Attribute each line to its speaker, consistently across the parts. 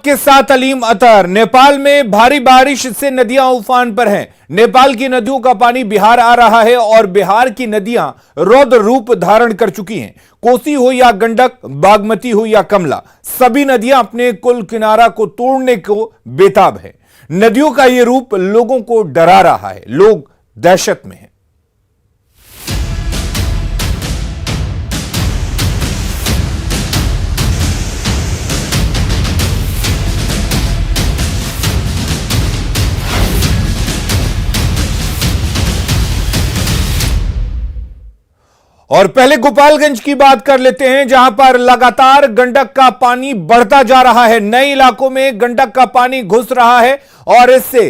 Speaker 1: के साथ अलीम अतर। नेपाल में भारी बारिश से नदियां उफान पर हैं। नेपाल की नदियों का पानी बिहार आ रहा है और बिहार की नदियां रौद्र रूप धारण कर चुकी हैं। कोसी हो या गंडक, बागमती हो या कमला, सभी नदियां अपने कुल किनारा को तोड़ने को बेताब है। नदियों का यह रूप लोगों को डरा रहा है। लोग दहशत में हैं। और पहले गोपालगंज की बात कर लेते हैं, जहां पर लगातार गंडक का पानी बढ़ता जा रहा है। नए इलाकों में गंडक का पानी घुस रहा है और इससे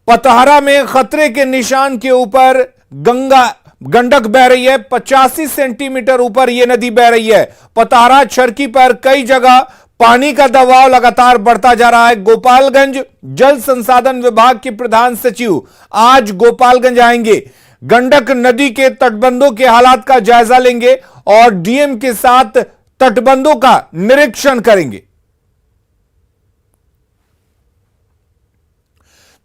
Speaker 1: पतहरा में खतरे के निशान के ऊपर गंडक बह रही है। 85 सेंटीमीटर ऊपर यह नदी बह रही है। पतहरा छरकी पर कई जगह पानी का दबाव लगातार बढ़ता जा रहा है। गोपालगंज जल संसाधन विभाग के प्रधान सचिव आज गोपालगंज आएंगे, गंडक नदी के तटबंधों के हालात का जायजा लेंगे और डीएम के साथ तटबंधों का निरीक्षण करेंगे।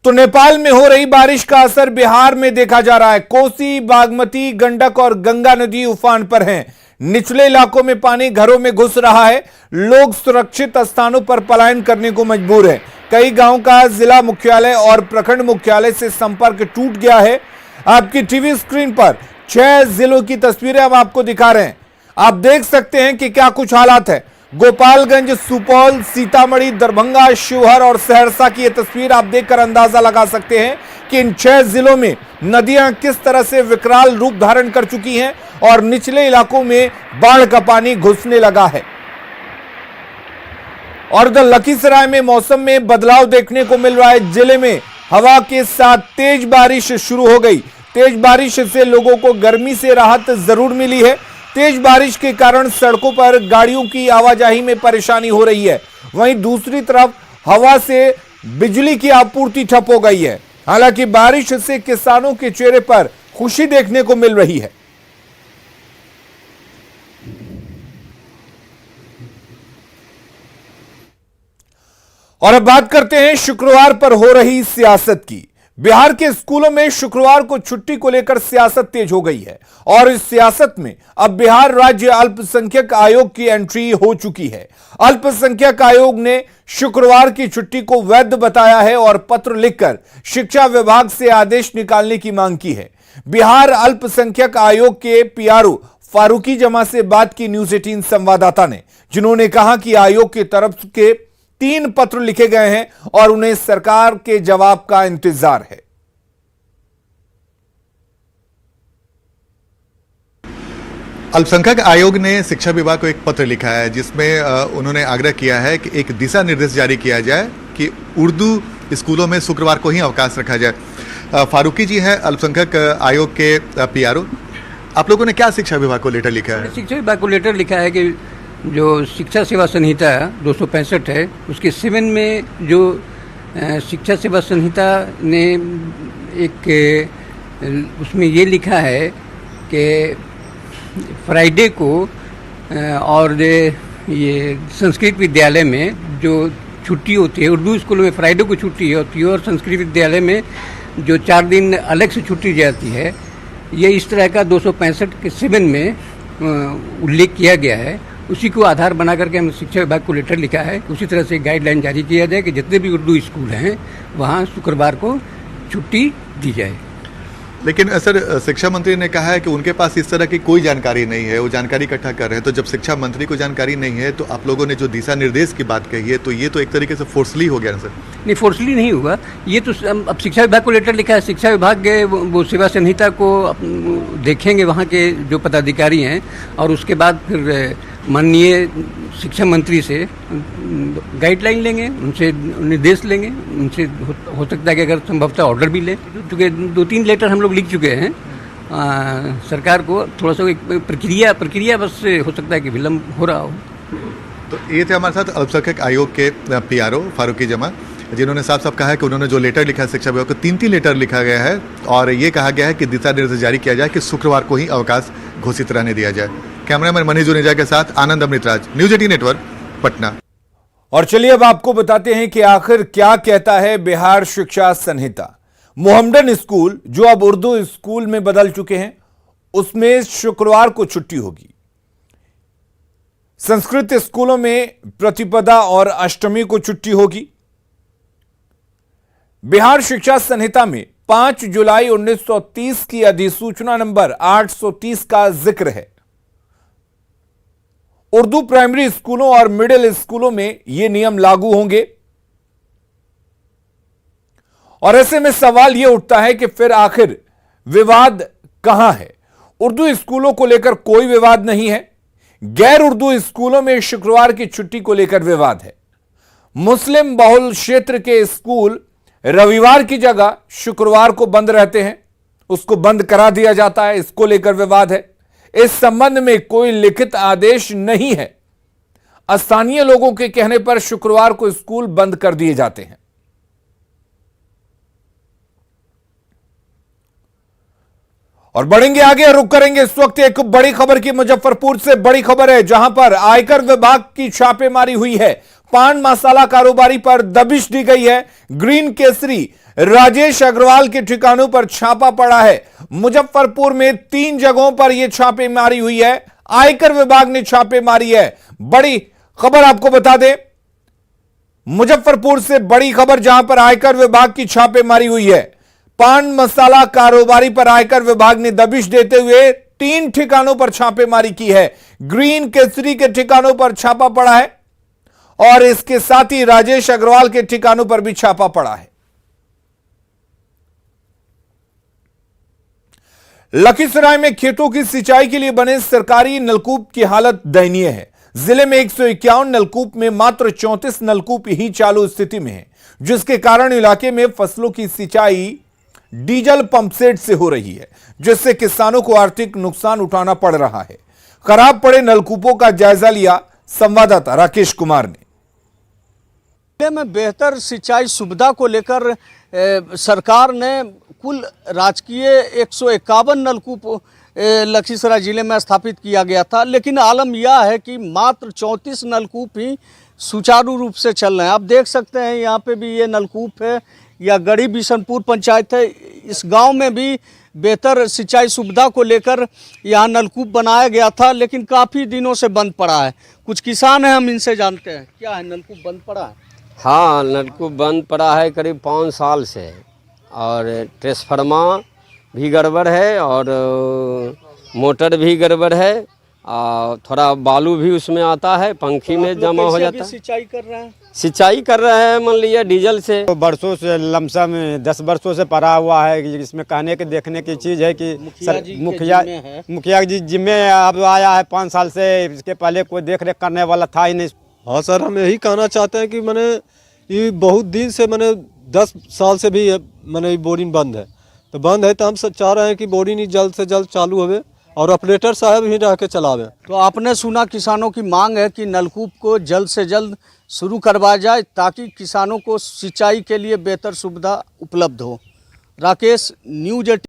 Speaker 1: तो नेपाल में हो रही बारिश का असर बिहार में देखा जा रहा है। कोसी, बागमती, गंडक और गंगा नदी उफान पर हैं। निचले इलाकों में पानी घरों में घुस रहा है। लोग सुरक्षित स्थानों पर पलायन करने को मजबूर हैं। कई गांवों का जिला मुख्यालय और प्रखंड मुख्यालय से संपर्क टूट गया है। आपकी टीवी स्क्रीन पर 6 जिलों की तस्वीरें हम आपको दिखा रहे हैं। आप देख सकते हैं कि क्या कुछ हालात है। गोपालगंज, सुपौल, सीतामढ़ी, दरभंगा, शिवहर और सहरसा की यह तस्वीर आप देखकर अंदाजा लगा सकते हैं कि इन 6 जिलों में नदियां किस तरह से विकराल रूप धारण कर चुकी हैं और निचले इलाकों में बाढ़ का पानी घुसने लगा है। और इधर लखीसराय में मौसम में बदलाव देखने को मिल रहा है। जिले में हवा के साथ तेज बारिश शुरू हो गई। तेज बारिश से लोगों को गर्मी से राहत जरूर मिली है। तेज बारिश के कारण सड़कों पर गाड़ियों की आवाजाही में परेशानी हो रही है। वहीं दूसरी तरफ हवा से बिजली की आपूर्ति ठप हो गई है। हालांकि बारिश से किसानों के चेहरे पर खुशी देखने को मिल रही है। और अब बात करते हैं शुक्रवार पर हो रही सियासत की। बिहार के स्कूलों में शुक्रवार को छुट्टी को लेकर सियासत तेज हो गई है और इस सियासत में अब बिहार राज्य अल्पसंख्यक आयोग की एंट्री हो चुकी है। अल्पसंख्यक आयोग ने शुक्रवार की छुट्टी को वैध बताया है और पत्र लिखकर शिक्षा विभाग से आदेश निकालने की मांग की है। बिहार अल्पसंख्यक आयोग के पीआरओ फारूकी जमा से बात की न्यूज 18 संवाददाता ने, जिन्होंने कहा कि आयोग की तरफ के 3 पत्र लिखे गए हैं और उन्हें सरकार के जवाब का इंतजार है।
Speaker 2: अल्पसंख्यक आयोग ने शिक्षा विभाग को एक पत्र लिखा है जिसमें उन्होंने आग्रह किया है कि एक दिशा निर्देश जारी किया जाए कि उर्दू स्कूलों में शुक्रवार को ही अवकाश रखा जाए। फारूकी जी हैं अल्पसंख्यक आयोग के पीआरओ। आप लोगों ने क्या शिक्षा विभाग को लेटर लिखा है?
Speaker 3: शिक्षा विभाग को लेटर लिखा है कि जो शिक्षा सेवा संहिता 265 है, उसके 7 में जो शिक्षा सेवा संहिता ने एक उसमें ये लिखा है कि फ्राइडे को और ये संस्कृत विद्यालय में जो छुट्टी होती है, उर्दू स्कूलों में फ्राइडे को छुट्टी होती है और संस्कृत विद्यालय में जो 4 दिन अलग से छुट्टी जाती है, ये इस तरह का 265 के 7 में उल्लेख किया गया है। उसी को आधार बना करके हमने शिक्षा विभाग को लेटर लिखा है। उसी तरह से गाइडलाइन जारी किया जाए कि जितने भी उर्दू स्कूल हैं वहाँ शुक्रवार को छुट्टी दी जाए।
Speaker 2: लेकिन सर, शिक्षा मंत्री ने कहा है कि उनके पास इस तरह की कोई जानकारी नहीं है, वो जानकारी इकट्ठा कर रहे हैं। तो जब शिक्षा मंत्री को जानकारी नहीं है तो आप लोगों ने जो दिशा निर्देश की बात कही है, तो ये तो एक तरीके से फोर्सली हो गया ना सर?
Speaker 3: नहीं, फोर्सली नहीं हुआ। ये तो अब शिक्षा विभाग को लेटर लिखा है। शिक्षा विभाग के वो सेवा संहिता को देखेंगे वहाँ के जो पदाधिकारी हैं और उसके बाद फिर माननीय शिक्षा मंत्री से गाइडलाइन लेंगे, उनसे निर्देश लेंगे। उनसे हो सकता है कि अगर संभवतः ऑर्डर भी लें, क्योंकि 2-3 लेटर हम लोग लिख चुके हैं सरकार को। थोड़ा सा एक प्रक्रिया बस हो सकता है कि विलम्ब हो रहा हो।
Speaker 2: तो ये थे हमारे साथ अल्पसंख्यक आयोग के पीआरओ फारूकी जमा, जिन्होंने साफ साफ कहा है कि उन्होंने जो लेटर लिखा है शिक्षा विभाग को, 3 लेटर लिखा गया है और ये कहा गया है कि दिशा निर्देश जारी किया जाए कि शुक्रवार को ही अवकाश घोषित रहने दिया जाए। कैमरामैन मनीष जुनेजा के साथ आनंद अमृतराज, न्यूज 18 नेटवर्क, पटना।
Speaker 1: और चलिए अब आपको बताते हैं कि आखिर क्या कहता है बिहार शिक्षा संहिता। मोहम्मडन स्कूल, जो अब उर्दू स्कूल में बदल चुके हैं, उसमें शुक्रवार को छुट्टी होगी। संस्कृत स्कूलों में प्रतिपदा और अष्टमी को छुट्टी होगी। बिहार शिक्षा संहिता में 5 जुलाई 1930 की अधिसूचना नंबर 830 का जिक्र है। उर्दू प्राइमरी स्कूलों और मिडिल स्कूलों में यह नियम लागू होंगे। और ऐसे में सवाल यह उठता है कि फिर आखिर विवाद कहां है। उर्दू स्कूलों को लेकर कोई विवाद नहीं है, गैर उर्दू स्कूलों में शुक्रवार की छुट्टी को लेकर विवाद है। मुस्लिम बहुल क्षेत्र के स्कूल रविवार की जगह शुक्रवार को बंद रहते हैं, उसको बंद करा दिया जाता है, इसको लेकर विवाद है। इस संबंध में कोई लिखित आदेश नहीं है। स्थानीय लोगों के कहने पर शुक्रवार को स्कूल बंद कर दिए जाते हैं। और बढ़ेंगे आगे, रुक करेंगे इस वक्त एक बड़ी खबर की। मुजफ्फरपुर से बड़ी खबर है, जहां पर आयकर विभाग की छापेमारी हुई है। पान मसाला कारोबारी पर दबिश दी गई है। ग्रीन केसरी राजेश अग्रवाल के ठिकानों पर छापा पड़ा है। मुजफ्फरपुर में 3 जगहों पर यह छापेमारी हुई है। आयकर विभाग ने छापेमारी है। बड़ी खबर आपको बता दें, मुजफ्फरपुर से बड़ी खबर, जहां पर आयकर विभाग की छापेमारी हुई है। पान मसाला कारोबारी पर आयकर विभाग ने दबिश देते हुए 3 ठिकानों पर छापेमारी की है। ग्रीन केसरी के ठिकानों पर छापा पड़ा है और इसके साथ ही राजेश अग्रवाल के ठिकानों पर भी छापा पड़ा है। लखीसराय में खेतों की सिंचाई के लिए बने सरकारी नलकूप की हालत दयनीय है। जिले में 151 नलकूप में मात्र 34 नलकूप ही चालू स्थिति में है, जिसके कारण इलाके में फसलों की सिंचाई डीजल पंपसेट से हो रही है, जिससे किसानों को आर्थिक नुकसान उठाना पड़ रहा है। खराब पड़े नलकूपों का जायजा लिया संवाददाता राकेश कुमार ने।
Speaker 4: जिले में बेहतर सिंचाई सुविधा को लेकर सरकार ने कुल राजकीय 151 नलकूप लखीसराय जिले में स्थापित किया गया था, लेकिन आलम यह है कि मात्र 34 नलकूप ही सुचारू रूप से चल रहे हैं। आप देख सकते हैं यहाँ पे भी ये नलकूप है, या गढ़ी बिशनपुर पंचायत है। इस गांव में भी बेहतर सिंचाई सुविधा को लेकर यहाँ नलकूप बनाया गया था, लेकिन काफ़ी दिनों से बंद पड़ा है। कुछ किसान हैं, हम इनसे जानते हैं क्या है, नलकूप बंद पड़ा है?
Speaker 5: हाँ, नलकूप बंद पड़ा है करीब 5 साल से, और ट्रांसफार्मर भी गड़बड़ है और मोटर भी गड़बड़ है, और थोड़ा बालू भी उसमें आता है, पंखी में जमा हो जाता है।
Speaker 4: सिंचाई कर रहे हैं?
Speaker 5: सिंचाई कर रहे हैं मान लिया डीजल से।
Speaker 6: तो बरसों से लमसम 10 वर्षों से पड़ा हुआ है। इसमें कहने के देखने की चीज़ है कि मुखिया जी जिम्मे अब आया है 5 साल से, इसके पहले कोई देख रेख करने वाला था ही नहीं।
Speaker 7: हाँ सर, हम यही कहना चाहते हैं कि मैंने ये बहुत दिन से, मैंने 10 साल से भी मैंने बोरिंग बंद है, तो बंद है तो हम सब चाह रहे हैं कि बोरिंग जल्द से जल्द चालू होवे और ऑपरेटर साहब ही रह के चलावे।
Speaker 4: तो आपने सुना, किसानों की मांग है कि नलकूप को जल्द से जल्द शुरू करवाया जाए, ताकि किसानों को सिंचाई के लिए बेहतर सुविधा उपलब्ध हो। राकेश, न्यूज़ 18।